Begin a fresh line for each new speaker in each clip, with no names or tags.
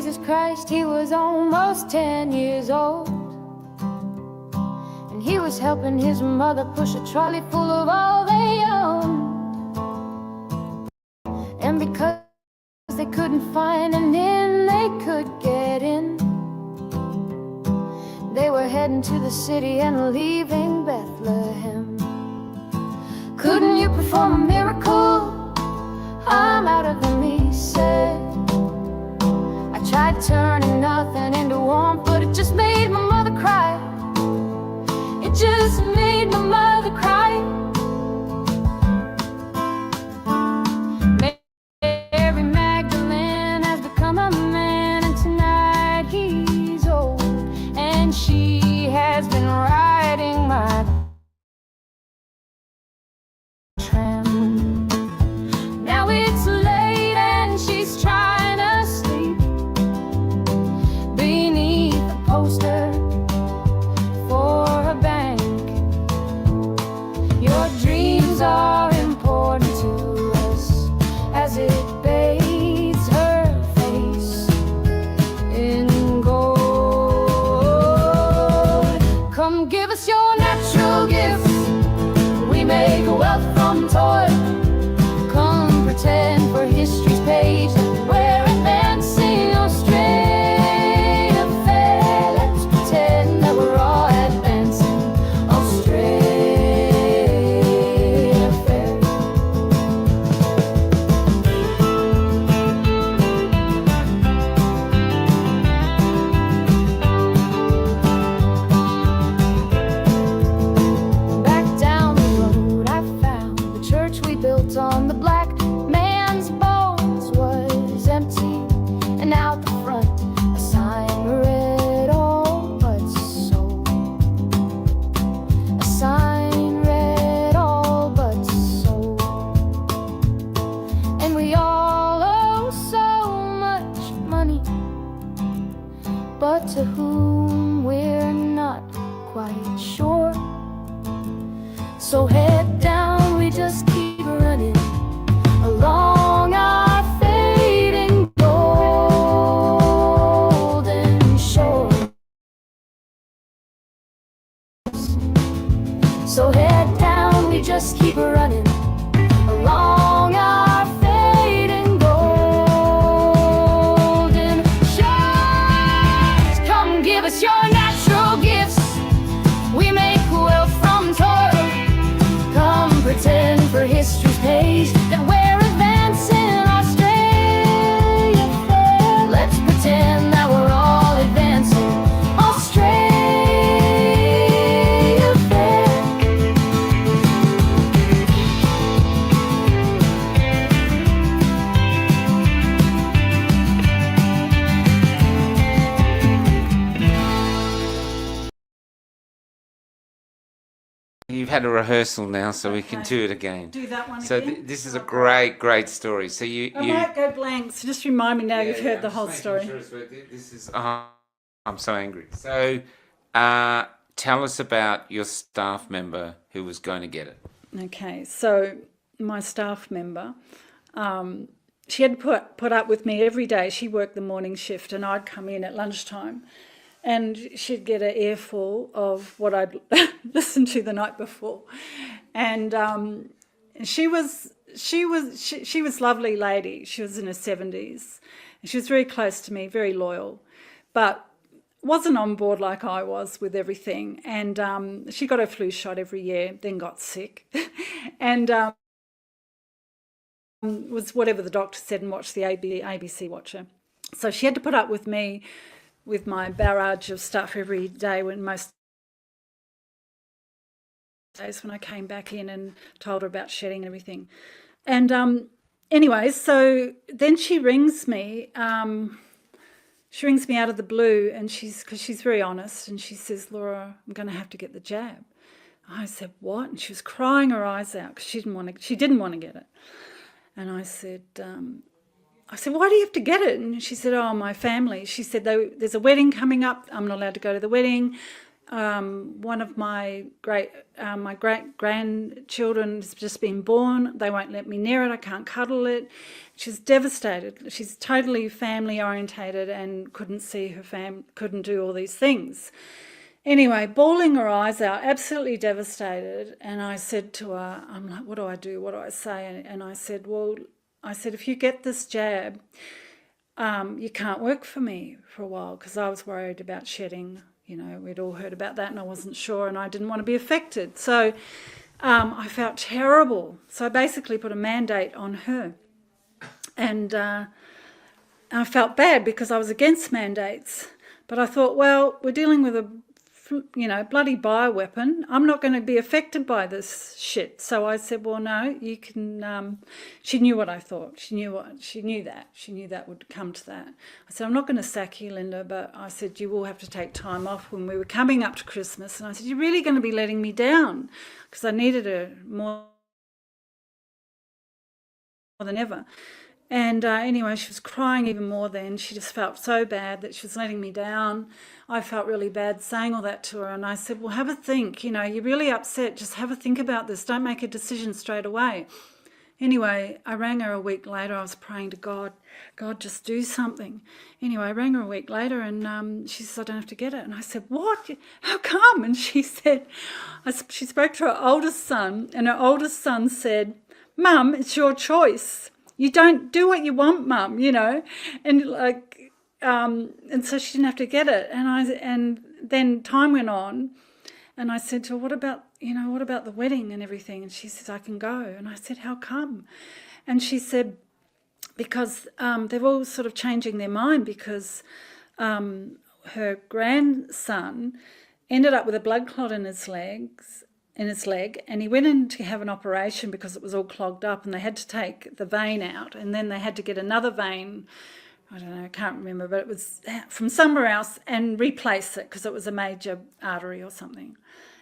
Jesus Christ, he was almost 10 years old, and he was helping his mother push a trolley full of all they owned. And because they couldn't find an inn they could get in, they were heading to the city and leaving Bethlehem. Couldn't you perform a miracle? I'm out of them, he said. I tried turning nothing into warmth, but it just made my mother cry. It just made my mother cry. Mary Magdalene has become a man, and tonight he's old, and she has been riding my tram. Now it's late and she's trying to sleep beneath a poster for a bank. Your dreams are important to us as it bathes her face in gold. Come give us your natural gifts. We make wealth from toil. Come pretend for history's page that we're advancing Australia fair. Let's pretend that we're all advancing Australia fair. Back down the road I found the church we built on the black man's bones was empty, and out the front a sign read all but sold. A sign read all but sold. And we all owe so much money, but to whom we're not quite sure. So head down, we just keep running along our fading golden shore. So head down, we just keep running along our fading golden shores. Come give us your natural gifts. We make wealth from toil. Come pretend for history's page that we're advancing Australia fair. Let's pretend that we're all advancing Australia fair.
You've had a rehearsal now, so we can do it again.
Do that one
So
again.
this is a great story. So you
I might go blank, so just remind me now you've heard the
I'm
whole
just
story.
making sure this is. I'm so angry. So tell us about your staff member who was going to get it.
Okay, so my staff member, she had put up with me every day. She worked the morning shift, and I'd come in at lunchtime, and she'd get an earful of what I'd listened to the night before, and she was a lovely lady. She was in her 70s, and she was very close to me, very loyal, but wasn't on board like I was with everything. And she got her flu shot every year, then got sick, and was whatever the doctor said, and watched the ABC Watcher. So she had to put up with me with my barrage of stuff every day, when most days when I came back in and told her about shedding and everything. And anyway, so then she rings me. She rings me out of the blue, and because she's very honest, and she says, "Laura, I'm going to have to get the jab." I said, "What?" And she was crying her eyes out because she didn't want to get it. And I said, "Why do you have to get it?" And she said, "Oh, my family." She said, "There's a wedding coming up. I'm not allowed to go to the wedding. one of my great grandchildren has just been born. They won't let me near it. I can't cuddle it. She's devastated. She's totally family orientated and couldn't see her couldn't do all these things. Anyway, bawling her eyes out, absolutely devastated. And I said to her, I'm like, what do I do? What do I say? And I said, if you get this jab, you can't work for me for a while, because I was worried about shedding. You know, we'd all heard about that and I wasn't sure, and I didn't want to be affected. So I felt terrible. So I basically put a mandate on her. And I felt bad because I was against mandates. But I thought, well, we're dealing with a bloody bioweapon. I'm not going to be affected by this shit. So I said, well, no, you can. She knew what I thought. She knew that would come to that. I said, I'm not going to sack you, Linda, but I said, you will have to take time off when we were coming up to Christmas. And I said, you're really going to be letting me down, because I needed her more than ever. And anyway, she was crying even more then. She just felt so bad that she was letting me down. I felt really bad saying all that to her. And I said, well, have a think. You know, you're really upset. Just have a think about this. Don't make a decision straight away. Anyway, I rang her a week later. I was praying to God, just do something. Anyway, I rang her a week later and she said, I don't have to get it. And I said, what? How come? And she said, she spoke to her oldest son, and her oldest son said, Mum, it's your choice. You don't do what you want, Mum, you know. And and so she didn't have to get it. And then time went on, and I said to her, what about the wedding and everything? And she says, I can go. And I said, how come? And she said, because they're all sort of changing their mind, because her grandson ended up with a blood clot in his leg, and he went in to have an operation because it was all clogged up, and they had to take the vein out, and then they had to get another vein, I don't know, I can't remember, but it was from somewhere else, and replace it because it was a major artery or something.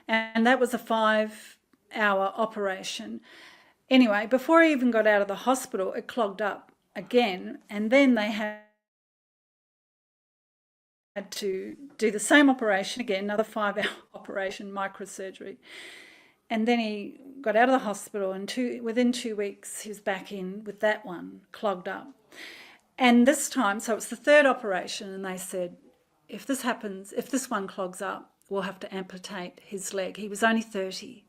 And that was a 5-hour operation. Anyway, before he even got out of the hospital, it clogged up again, and then they had to do the same operation again, another 5-hour operation, microsurgery. And then he got out of the hospital, and within 2 weeks he was back in with that one clogged up. And this time, so it's the third operation, and they said, if this happens, if this one clogs up, we'll have to amputate his leg. He was only 30.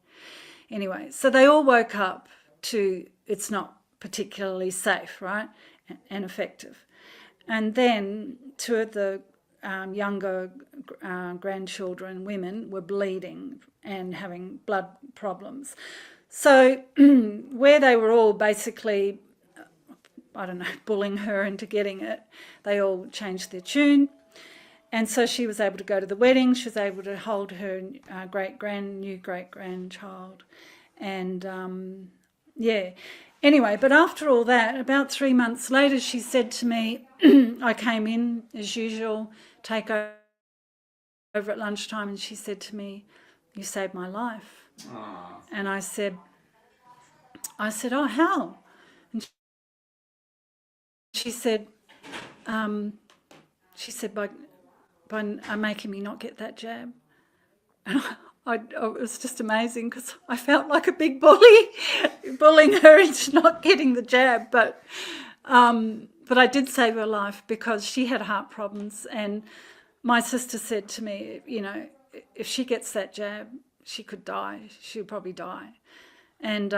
Anyway, so they all woke up to it's not particularly safe, right, and effective. And then two of the younger grandchildren, women, were bleeding and having blood problems. So where they were all basically, I don't know, bullying her into getting it, they all changed their tune. And so she was able to go to the wedding. She was able to hold her new great-grandchild. And, yeah. Anyway, but after all that, about 3 months later, she said to me, I came in as usual, take over at lunchtime, and she said to me, you saved my life.
Aww.
And I said, oh, how? And she said, by making me not get that jab. And it was just amazing, because I felt like a big bully bullying her into not getting the jab. But I did save her life, because she had heart problems. And my sister said to me, you know, if she gets that jab, she could die. She'll probably die. And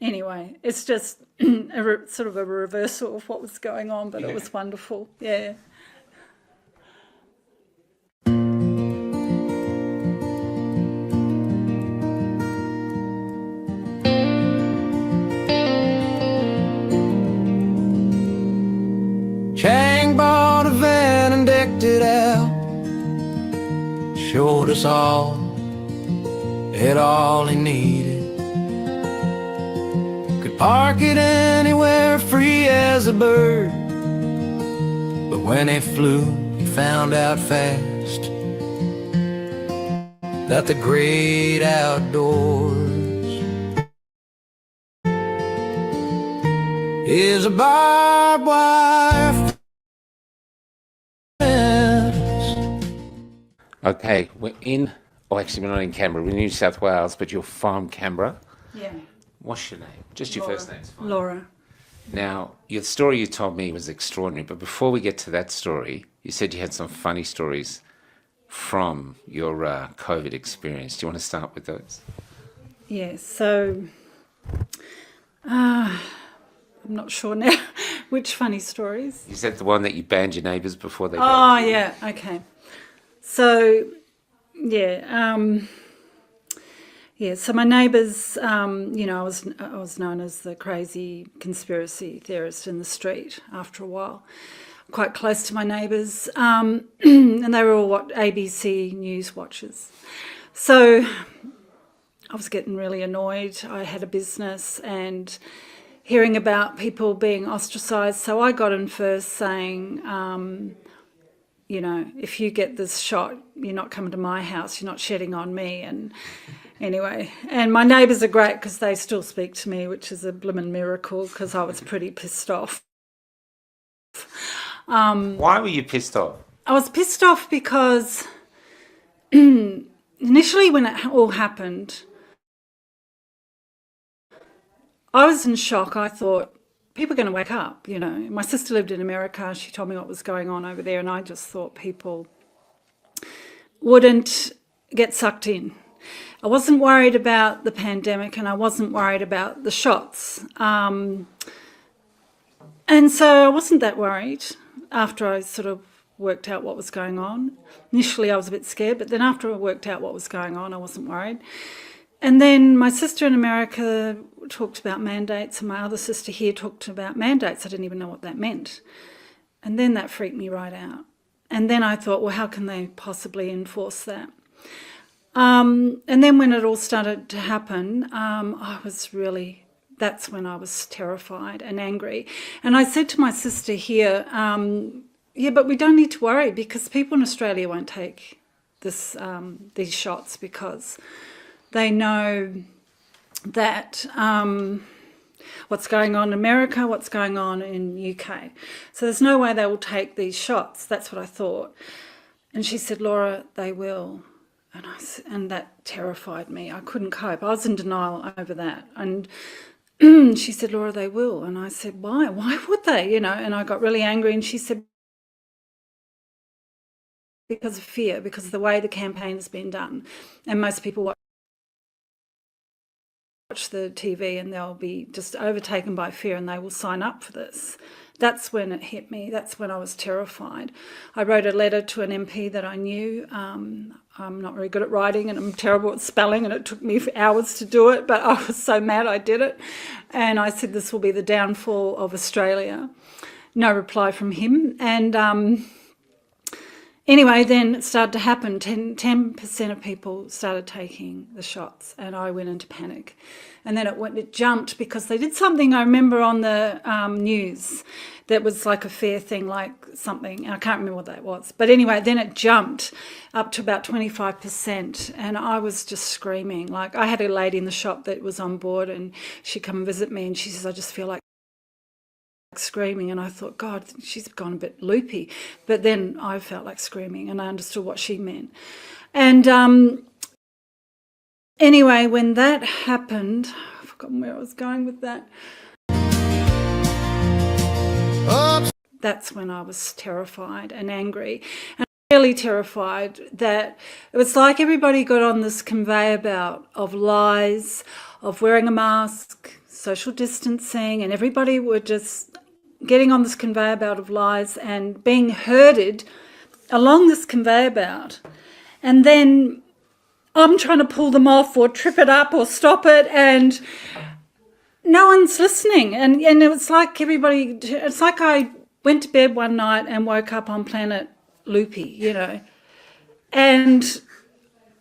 anyway, it's just sort of a reversal of what was going on, but it was wonderful. Yeah.
Chang bought a van and decked it out, showed us all, had all he needed. Could park it anywhere, free as a bird. But when he flew, he found out fast that the great outdoors is a barbed wire fence.
Okay, actually, we're not in Canberra, we're in New South Wales, but you're from Canberra.
Yeah.
What's your name? Just your first name's fine.
Laura.
Now, your story you told me was extraordinary, but before we get to that story, you said you had some funny stories from your COVID experience. Do you want to start with those?
Yeah, so I'm not sure now which funny stories.
You said the one that you banned your neighbours before they
Oh,
banned you.
yeah, okay. So, so my neighbours, I was known as the crazy conspiracy theorist in the street after a while. Quite close to my neighbours, and they were all ABC News watchers. So I was getting really annoyed. I had a business and hearing about people being ostracised. So I got in first saying, if you get this shot, you're not coming to my house, you're not shedding on me. And anyway, and my neighbours are great because they still speak to me, which is a blimmin' miracle because I was pretty pissed off.
Why were you pissed off?
I was pissed off because initially when it all happened, I was in shock. I thought, people are going to wake up, My sister lived in America. She told me what was going on over there, and I just thought people wouldn't get sucked in. I wasn't worried about the pandemic, and I wasn't worried about the shots. And so I wasn't that worried after I sort of worked out what was going on. Initially, I was a bit scared, but then after I worked out what was going on, I wasn't worried. And then my sister in America talked about mandates, and my other sister here talked about mandates. I didn't even know what that meant. And then that freaked me right out. And then I thought, well, how can they possibly enforce that? And then when it all started to happen, that's when I was terrified and angry. And I said to my sister here, but we don't need to worry because people in Australia won't take these shots because they know that what's going on in America, what's going on in UK. So there's no way they will take these shots. That's what I thought. And she said, Laura, they will. And that terrified me. I couldn't cope. I was in denial over that. And she said, Laura, they will. And I said, why? Why would they? And I got really angry. And she said, because of fear, because of the way the campaign has been done. And most people watch the TV and they'll be just overtaken by fear and they will sign up for this. That's when it hit me. That's when I was terrified. I wrote a letter to an MP that I knew. I'm not very good at writing and I'm terrible at spelling and it took me hours to do it, but I was so mad I did it. And I said, this will be the downfall of Australia. No reply from him. And anyway, then it started to happen. 10% of people started taking the shots and I went into panic. And then it jumped because they did something, I remember on the news, that was like a fair thing, like something, I can't remember what that was. But anyway, then it jumped up to about 25% and I was just screaming. Like I had a lady in the shop that was on board and she'd come and visit me and she says, I just feel like screaming. And I thought, God, she's gone a bit loopy. But then I felt like screaming and I understood what she meant. And anyway, when that happened, I've forgotten where I was going with that. That's when I was terrified and angry. And really terrified that it was like everybody got on this conveyor belt of lies, of wearing a mask, social distancing, and everybody were just getting on this conveyor belt of lies and being herded along this conveyor belt. And then I'm trying to pull them off or trip it up or stop it and no one's listening. And it was like it's like I went to bed one night and woke up on planet Loopy, and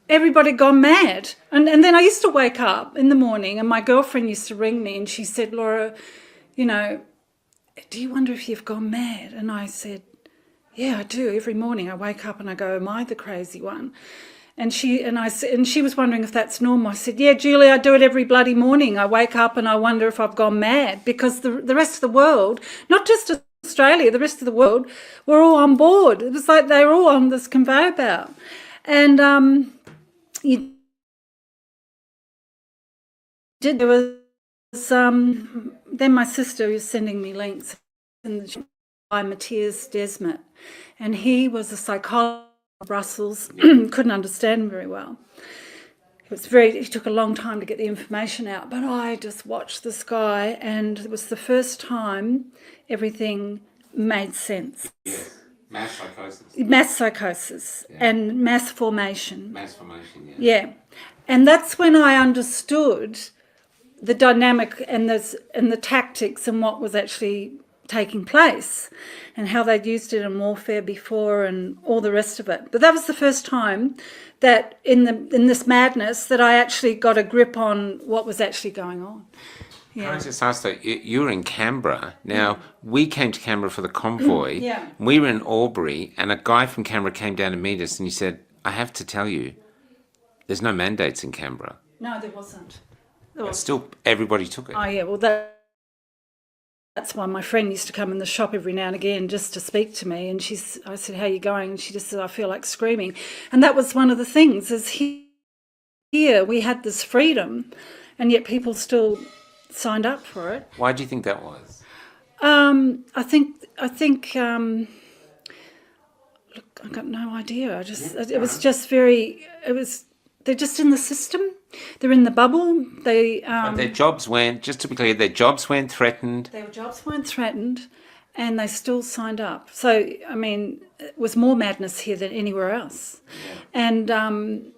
everybody gone mad. And then I used to wake up in the morning and my girlfriend used to ring me and she said, Laura, do you wonder if you've gone mad? And I said, yeah, I do. Every morning I wake up and I go, am I the crazy one? And she was wondering if that's normal. I said, yeah, Julie, I do it every bloody morning. I wake up and I wonder if I've gone mad because the rest of the world, not just Australia, the rest of the world, were all on board. It was like they were all on this conveyor belt. And you did. There was then my sister was sending me links, and by Matthias Desmet, and he was a psychologist in Brussels. Couldn't understand him very well. It took a long time to get the information out, but I just watched this guy, and it was the first time everything made sense.
Yes. Mass psychosis.
Mass psychosis and mass formation.
Mass formation, yeah.
Yeah. And that's when I understood the dynamic and the tactics and what was actually taking place and how they'd used it in warfare before and all the rest of it. But that was the first time that in this madness that I actually got a grip on what was actually going on.
Can I just ask though, you were in Canberra. Now, we came to Canberra for the convoy.
Yeah.
We were in Albury, and a guy from Canberra came down to meet us, and he said, I have to tell you, there's no mandates in Canberra.
No, there wasn't.
But still, everybody took it.
Oh, yeah, well, that's why my friend used to come in the shop every now and again just to speak to me. And I said, how are you going? And she just said, I feel like screaming. And that was one of the things, is here we had this freedom, and yet people still signed up for it.
Why do you think that was?
I think. Look, I got no idea. It was just very. They're just in the system. They're in the bubble.
But their jobs weren't. Just to be clear, their jobs weren't threatened.
Their jobs weren't threatened, and they still signed up. So I mean, it was more madness here than anywhere else. Yeah. And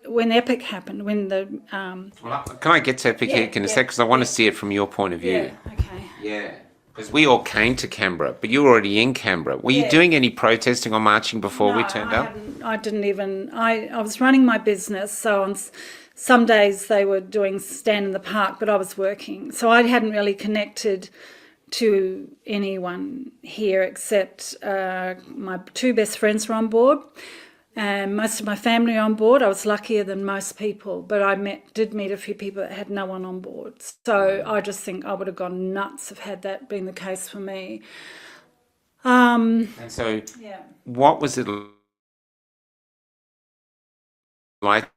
when Epic happened, when the
can I get to Epic in a sec? Because I want to see it from your point of view.
Yeah. Okay.
Yeah. Because we all came to Canberra, but you were already in Canberra. Were you doing any protesting or marching before we turned up?
I didn't even. I was running my business, so on some days they were doing stand in the park, but I was working, so I hadn't really connected to anyone here except my two best friends were on board. And most of my family on board. I was luckier than most people, but I did meet a few people that had no one on board. So I just think I would have gone nuts if had that been the case for me.
And so, what was it like?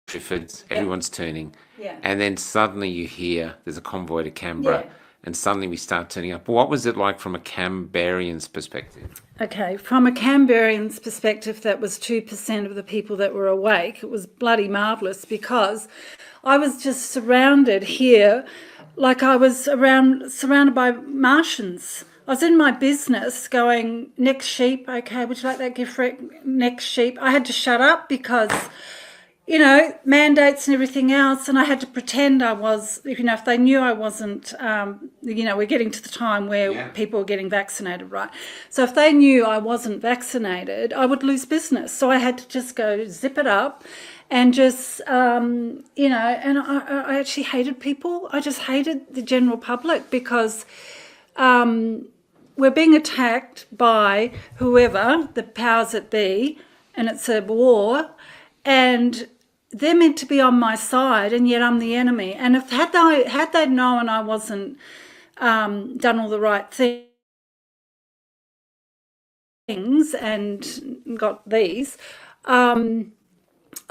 Griffith, everyone's turning, and then suddenly you hear there's a convoy to Canberra. And suddenly we start turning up. What was it like from a Canberrian's perspective?
Okay, from a Canberrian's perspective, that was 2% of the people that were awake. It was bloody marvellous because I was just surrounded here like I was surrounded by Martians. I was in my business going, next sheep, okay, would you like that gift for it? Next sheep. I had to shut up because, you know, mandates and everything else, and I had to pretend I was, you know, if they knew I wasn't, you know, we're getting to the time where people are getting vaccinated, right? So if they knew I wasn't vaccinated, I would lose business. So I had to just go zip it up and just, you know, and I actually hated people. I just hated the general public because we're being attacked by whoever, the powers that be, and it's a war, and they're meant to be on my side, and yet I'm the enemy. And if had they known I wasn't done all the right things and got these, I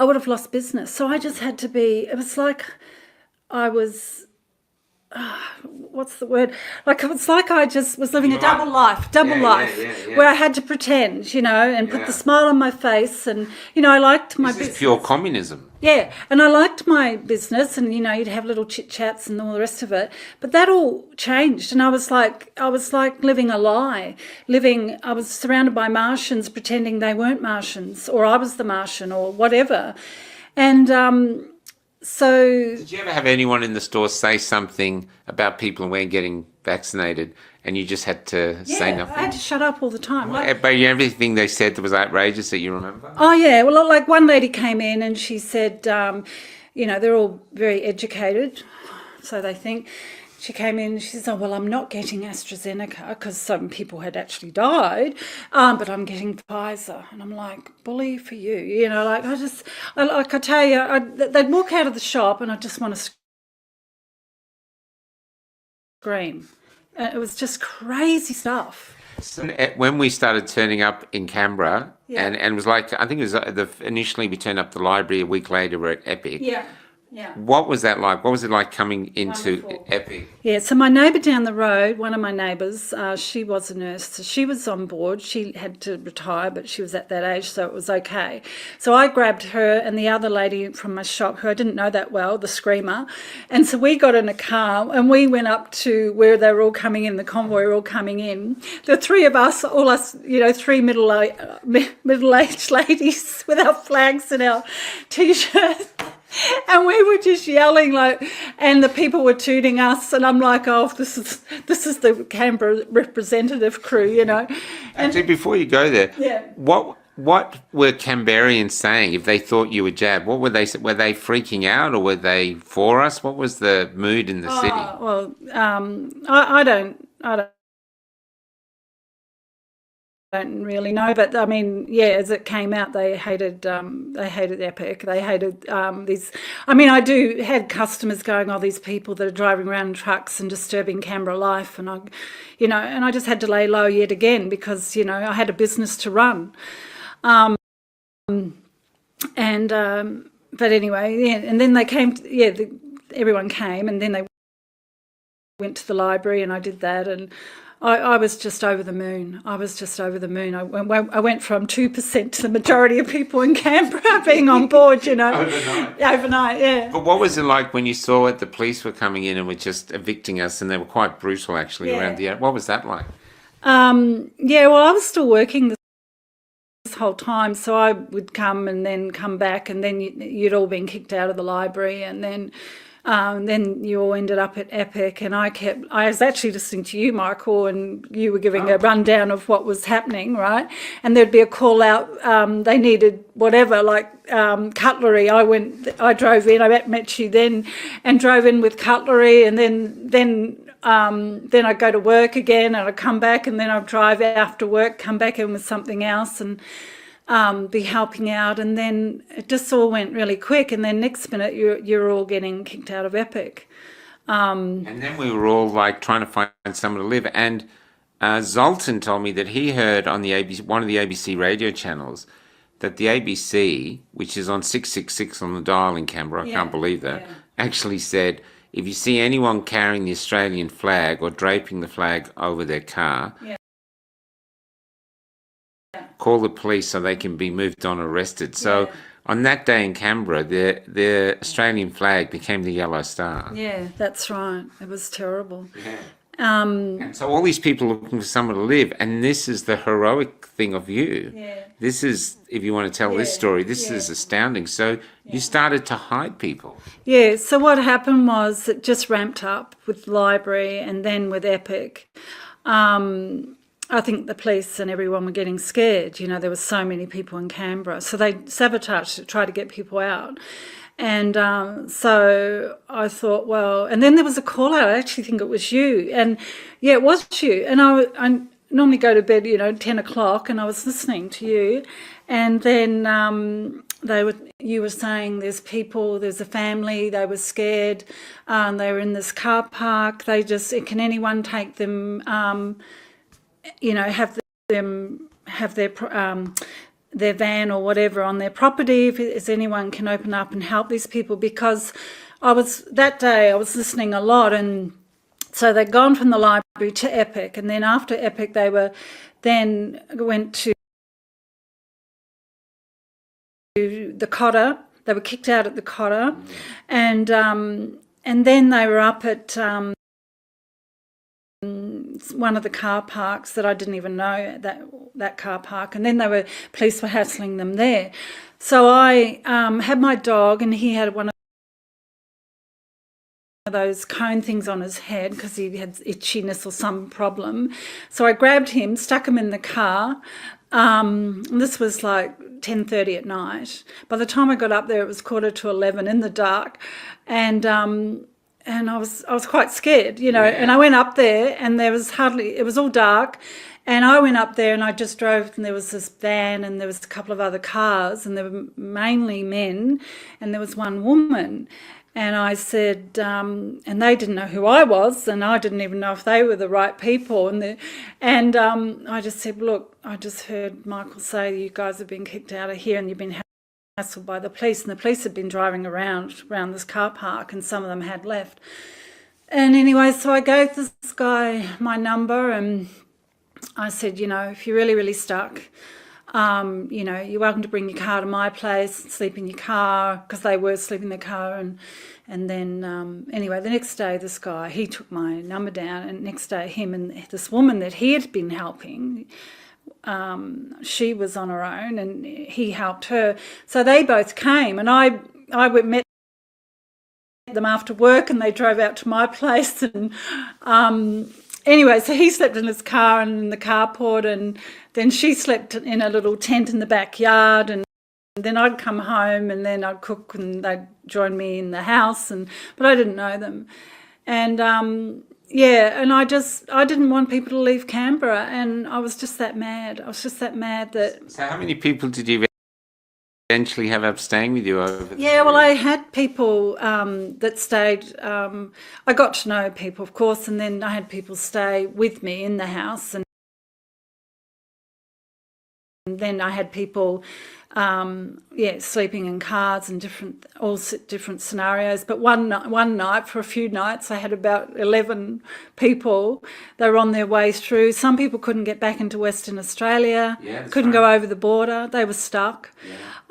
would have lost business. So I just had to be. It was like I was. What's the word? Like, it's like I just was living a double life, where I had to pretend, you know, and put the smile on my face, and, you know, I liked my business.
This is pure communism.
Yeah, and I liked my business, and, you know, you'd have little chit-chats and all the rest of it, but that all changed, and I was like living a lie, I was surrounded by Martians pretending they weren't Martians, or I was the Martian, or whatever, and so...
Did you ever have anyone in the store say something about people who weren't getting vaccinated and you just had to say nothing?
I had to shut up all the time.
But everything they said that was outrageous that you remember?
Oh, yeah. Well, like one lady came in and she said, you know, they're all very educated, so they think. She came in and she says, oh, well, I'm not getting AstraZeneca because some people had actually died, but I'm getting Pfizer. And I'm like, bully for you. You know, like I tell you, they'd walk out of the shop and I just want to scream. It was just crazy stuff.
So, when we started turning up in Canberra,
Yeah.
and it was like, I think it was initially we turned up the library, a week later we're at Epic.
Yeah.
What was that like? What was it like coming into
Wonderful.
Epic?
Yeah, so my neighbour down the road, one of my neighbours, she was a nurse. So she was on board. She had to retire, but she was at that age, so it was okay. So I grabbed her and the other lady from my shop, who I didn't know that well, the screamer. And so we got in a car and we went up to where they were all coming in, the convoy were all coming in. The three of us, all us, three middle-aged ladies with our flags and our T-shirts. And we were just yelling and the people were tooting us, and I'm like, oh, this is the Canberra representative crew, And
Actually, before you go there,
Yeah.
what were Canberrians saying if they thought you were jabbed? What were they? Were they freaking out, or were they for us? What was the mood in the city?
Well, I don't really know, but I mean, yeah, as it came out, they hated Epic. They hated these. I mean, I had customers going, oh, these people that are driving around in trucks and disturbing Canberra life, and I just had to lay low yet again because I had a business to run, but anyway, yeah, and then they came. Everyone came, and then they went to the library, and I did that, and I was just over the moon. I went from 2% to the majority of people in Canberra being on board, Overnight, yeah.
But what was it like when you saw the police were coming in and were just evicting us, and they were quite brutal actually around the. What was that like?
Well, I was still working this whole time, so I would come and then come back, and then you'd all been kicked out of the library, and then you all ended up at Epic, and I was actually listening to you, Michael, and you were giving a rundown of what was happening, right? And there'd be a call out, they needed whatever, cutlery. I drove in, I met you then, and drove in with cutlery, and then I'd go to work again, and I'd come back, and then I'd drive after work, come back in with something else, and be helping out, and then it just all went really quick, and then next minute you're all getting kicked out of Epic.
And then we were all trying to find somewhere to live, and Zoltan told me that he heard on the ABC, one of the ABC radio channels, that the ABC, which is on 666 on the dial in Canberra, I can't believe that, actually said, if you see anyone carrying the Australian flag or draping the flag over their car, call the police so they can be moved on, arrested. So on that day in Canberra, the Australian flag became the yellow star.
Yeah, that's right. It was terrible.
Yeah. And so all these people looking for somewhere to live, and this is the heroic thing of you.
Yeah.
This is, if you want to tell this story, this is astounding. So you started to hide people.
Yeah, so what happened was it just ramped up with the library and then with Epic. I think the police and everyone were getting scared. There were so many people in Canberra. So they sabotaged it, tried to get people out. And so I thought, well, and then there was a call out. I actually think it was you. And yeah, it was you. And I normally go to bed, 10 o'clock, and I was listening to you. And then you were saying there's people, there's a family, they were scared. They were in this car park. Can anyone take them, have their van or whatever on their property, if anyone can open up and help these people, because that day I was listening a lot, and so they'd gone from the library to Epic, and then after Epic they went to the Cotter. They were kicked out at the Cotter, and then they were up at one of the car parks that I didn't even know, that car park, and then police were hassling them there. So I had my dog, and he had one of those cone things on his head because he had itchiness or some problem. So I grabbed him, stuck him in the car. This was 10:30 at night. By the time I got up there, it was 11:15 in the dark, and I was quite scared, and I went up there, and it was all dark, and I went up there and I just drove, and there was this van, and there was a couple of other cars, and there were mainly men, and there was one woman, And I said, and they didn't know who I was, and I didn't even know if they were the right people. And I just said, look, I just heard Michael say you guys have been kicked out of here and you've been hassled by the police. And the police had been driving around this car park, and some of them had left. And anyway, so I gave this guy my number, and I said, if you're really, really stuck, you're welcome to bring your car to my place, sleep in your car, because they were sleeping in their car. And then, anyway, the next day, this guy, he took my number down, and next day, him and this woman that he had been helping, she was on her own, and he helped her. So they both came, and I met them after work, and they drove out to my place. And anyway, so he slept in his car and in the carport, and then she slept in a little tent in the backyard. And then I'd come home, and then I'd cook, and they'd join me in the house. But I didn't know them. And and I didn't want people to leave Canberra, and I was just that mad. That.
So how many people did you eventually have up staying with you over?
Well, I had people that stayed. I got to know people, of course, and then I had people stay with me in the house, and then I had people, sleeping in cars and different scenarios. But one night, for a few nights, I had about 11 people. They were on their way through. Some people couldn't get back into Western Australia, couldn't go over the border. They were stuck.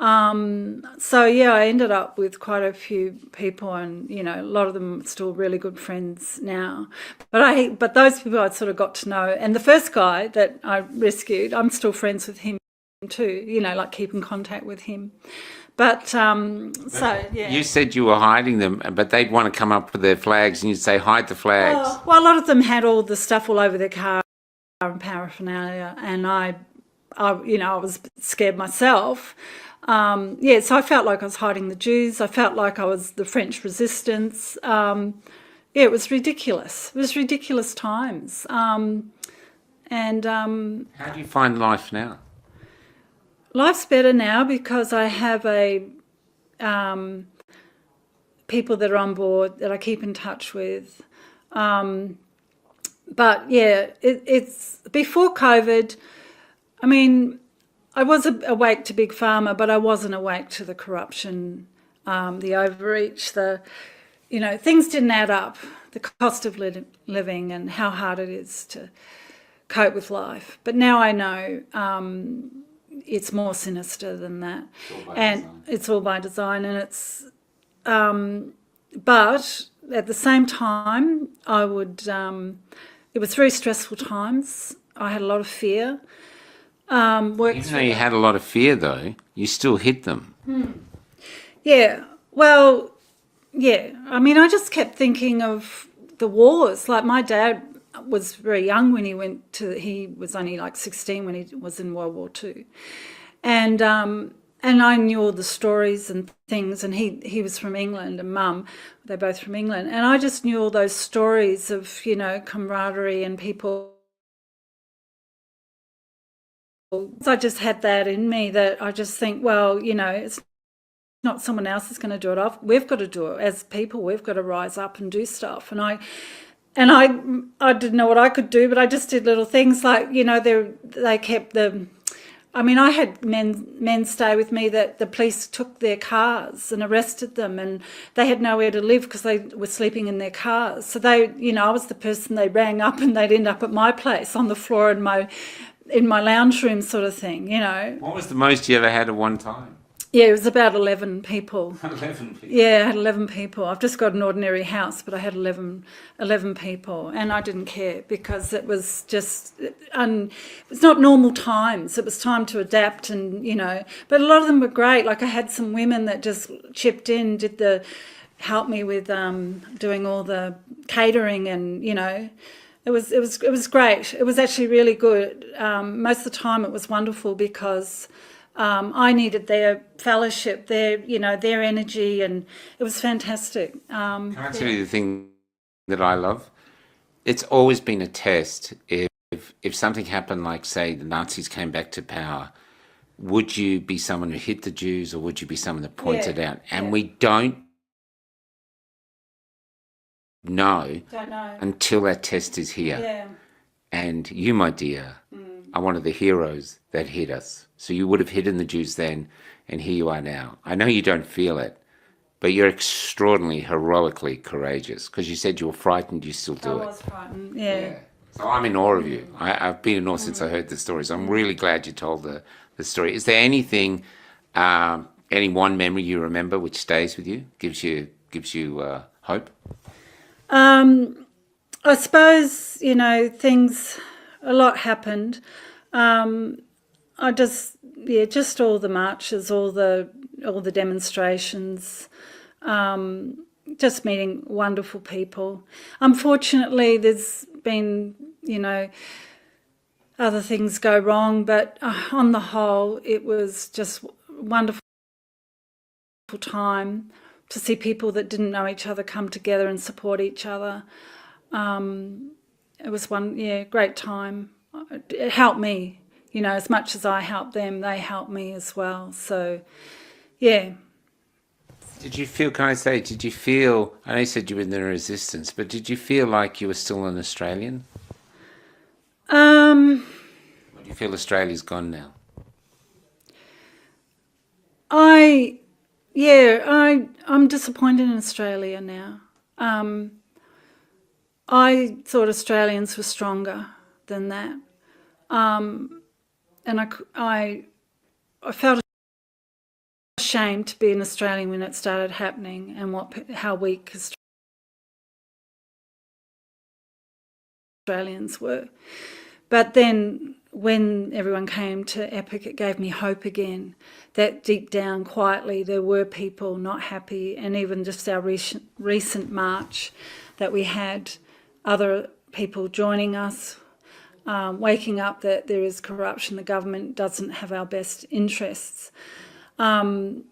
I ended up with quite a few people, and a lot of them are still really good friends now. But those people I sort of got to know. And the first guy that I rescued, I'm still friends with him too, like keep in contact with him. But
You said you were hiding them, but they'd want to come up with their flags, and you'd say, hide the flags.
Well, a lot of them had all the stuff all over their car and paraphernalia, and I was scared myself. So I felt like I was hiding the Jews. I felt like I was the French resistance. It was ridiculous. It was ridiculous times. How
do you find life now?
Life's better now because I have people that are on board that I keep in touch with. It's before COVID. I mean, I was awake to Big Pharma, but I wasn't awake to the corruption, the overreach, things didn't add up. The cost of living and how hard it is to cope with life. But now I know it's more sinister than that. It's all by design, and it's but at the same time it was very stressful times. I had a lot of fear.
Even though you had a lot of fear, though, you still hit them.
Yeah, well, yeah. I mean, I just kept thinking of the wars. Like, my dad was very young when he was only like 16 when he was in World War II. And I knew all the stories and things, and he was from England, and Mum, they're both from England. And I just knew all those stories of, camaraderie and people. So I just had that in me, that I just think, well, it's not someone else is going to do it. We've got to do it as people. We've got to rise up and do stuff. And I didn't know what I could do, but I just did little things like, they kept I had men stay with me that the police took their cars and arrested them, and they had nowhere to live because they were sleeping in their cars. So I was the person they rang up, and they'd end up at my place on the floor in my lounge room, sort of thing,
What was the most you ever had at one time?
Yeah, it was about 11 people.
11 people?
Yeah, I had 11 people. I've just got an ordinary house, but I had 11 people, and I didn't care because it was just, it's not normal times. It was time to adapt, and, but a lot of them were great. Like, I had some women that just chipped in, helped me with doing all the catering, and, it was great. It was actually really good. Most of the time it was wonderful because I needed their fellowship, their energy, and it was fantastic.
Can I tell you the thing that I love? It's always been a test. If something happened, like, say, the Nazis came back to power, would you be someone who hit the Jews, or would you be someone that pointed out? And we don't know
Don't know.
until that test is here.
Yeah.
And you, my dear, are one of the heroes that hit us. So you would have hidden the Jews then, and here you are now. I know you don't feel it, but you're extraordinarily, heroically courageous, because you said you were frightened, you still do
I
it.
was frightened, yeah.
So I'm in awe of you. I've been in awe since I heard the stories. I'm really glad you told the story. Is there anything, any one memory you remember which stays with you, gives you hope?
I suppose, a lot happened. Just all the marches, all the demonstrations, just meeting wonderful people. Unfortunately, there's been, other things go wrong, but on the whole, it was just wonderful time to see people that didn't know each other come together and support each other. It was great time. It helped me, as much as I helped them, they helped me as well. So, yeah.
Did you feel, I know you said you were in the resistance, but did you feel like you were still an Australian? Or do you feel Australia's gone now?
I'm disappointed in Australia now. I thought Australians were stronger than that. And I felt ashamed to be an Australian when it started happening and how weak Australians were. But then when everyone came to Epic, it gave me hope again, that deep down quietly there were people not happy, and even just our recent march that we had, other people joining us, waking up that there is corruption, the government doesn't have our best interests. So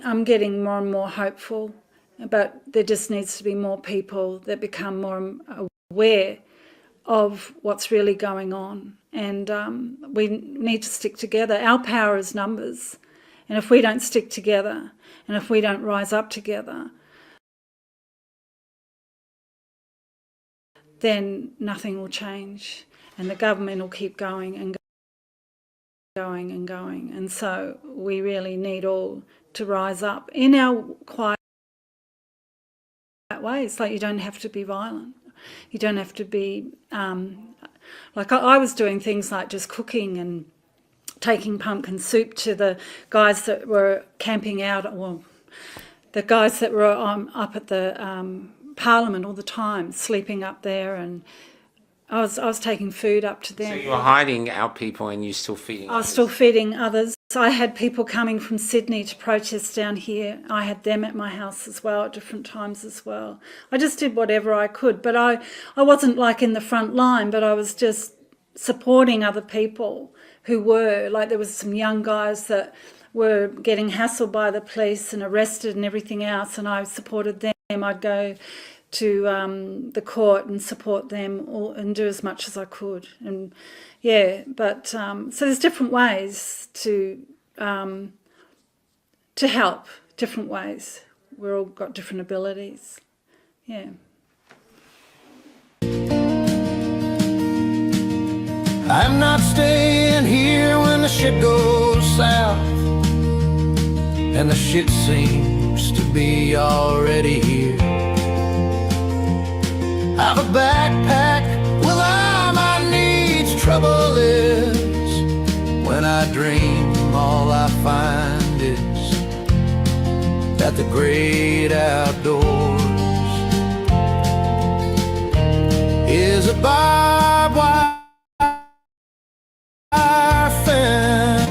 I'm getting more and more hopeful, but there just needs to be more people that become more aware of what's really going on, and we need to stick together. Our power is numbers, and if we don't stick together and if we don't rise up together, then nothing will change, and the government will keep going and going and going. And so we really need all to rise up in our quiet ways. Like, you don't have to be violent. You don't have to be, like I was doing things like just cooking and taking pumpkin soup to the guys that were camping out, well, the guys that were up at the Parliament all the time, sleeping up there, and I was taking food up to them.
So you were hiding our people and you still feeding
I was still feeding others. I had people coming from Sydney to protest down here. I had them at my house as well at different times as well. I just did whatever I could, but I wasn't like in the front line, but I was just supporting other people who were, like, there was some young guys that were getting hassled by the police and arrested and everything else, and I supported them. I'd go to the court and support them and do as much as I could. And but so there's different ways to help, different ways. We're all got different abilities. Yeah.
I'm not staying here when the shit goes south, and the shit seems to be already here. I've a backpack with all my needs. Trouble is, when I dream, all I find is that the great outdoors is a barbed wire fence.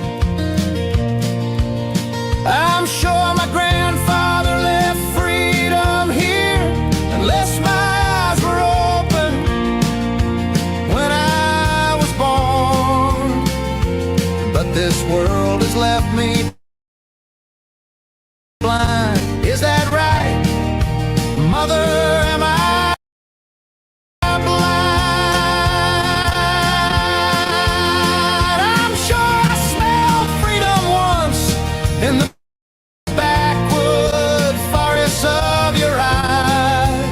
I'm sure my grandfather left freedom here, unless my eyes were open when I was born. But this world has left me blind. Is that right, Mother? Am I blind? I'm sure I smelled freedom once in the backwood forests of your eyes.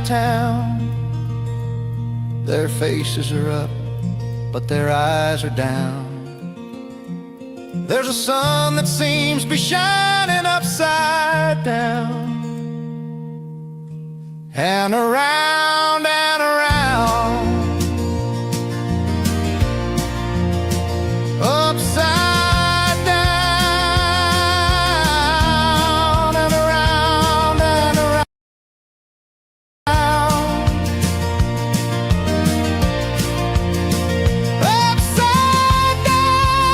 town. Their faces are up, but their eyes are down. There's a sun that seems to be shining upside down. And around and around, upside down, and around and around, upside down,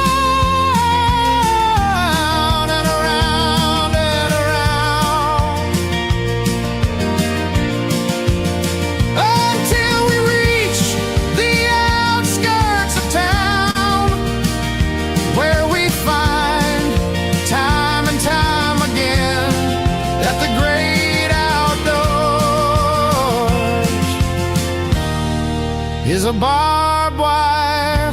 and around and around, until we reach the outskirts of town, where we find time and time again that the great outdoors is a barbed wire